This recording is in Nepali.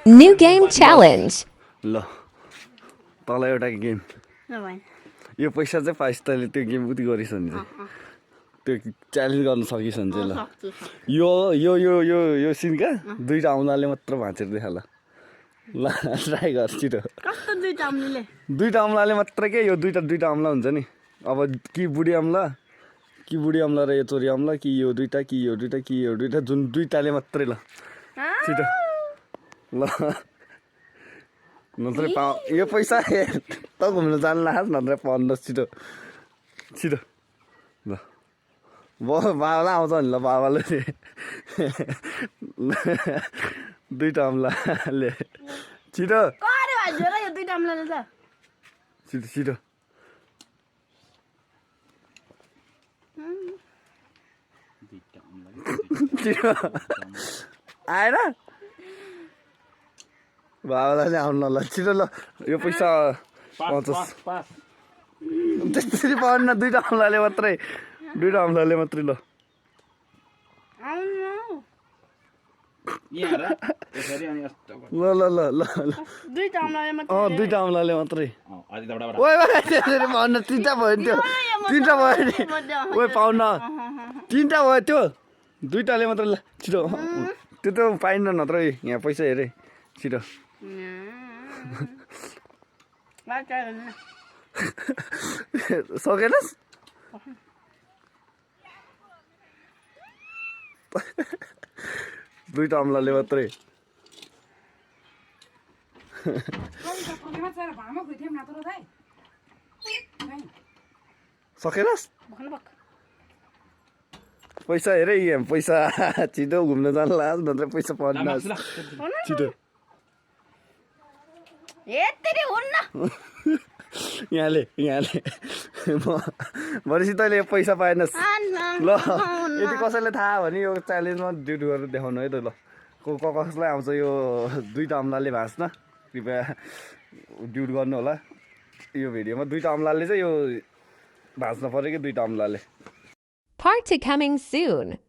New game challenge. ल तँलाई एउटा गेम यो पैसा चाहिँ पाइस् तैँले त्यो गेम उति गरिस् भने चाहिँ त्यो च्यालेन्ज गर्न सकिस् भने चाहिँ ल यो यो यो यो यो सिनका दुईटा औँलाले मात्र भाँचेर देखा ल ल ट्राई गर छिटो दुईटा औँलाले मात्र के यो दुईटा औँला हुन्छ नि अब कि बुढी औँला र यो चोरी औँला कि यो दुईटा कि यो दुईटा कि यो दुईटा जुन दुईटाले मात्रै ल छिटो ल नत्र यो पैसा त घुम्न जानु लाग्छ नत्र पाउनुहोस् छिटो छिटो ल बाबालाई आउँछ नि ल बाबाले दुईटा औँलाले छिटो छिटो छिटो छिटो आएन बाबालाई आउनु ल छिटो ल यो पैसा पाउँछस् त्यसरी पाउनु दुईटा औँलाले मात्रै ल ल ल ल ल दुईटा औँलाले मात्रै त्यसरी पाउनु तिनवटा भयो नि त्यो तिनवटा भयो नि ओ पाउन तिनवटा भयो त्यो दुईटाले मात्रै ल छिटो त्यो त पाइन्न नत्रै यहाँ पैसा हेरे छिटो सकेनस् दुईटा औँलाले मात्रै सकेनस् पैसा हेरे यहाँ पैसा छिटो घुम्न जानु लाज नत्र पैसा पाउनु छिटो यहाँले भनेपछि तैँले यो पैसा पाएनस् ल यदि कसैले थाहा भने यो च्यालेन्जमा ड्युटी गरेर देखाउनु है त ल कसलाई आउँछ यो दुईटा औँलाले भाँच्न कृपया ड्युटी गर्नु होला यो भिडियोमा दुईटा औँलाले चाहिँ यो भाँच्न पऱ्यो कि दुईटा औँलाले Part to coming soon.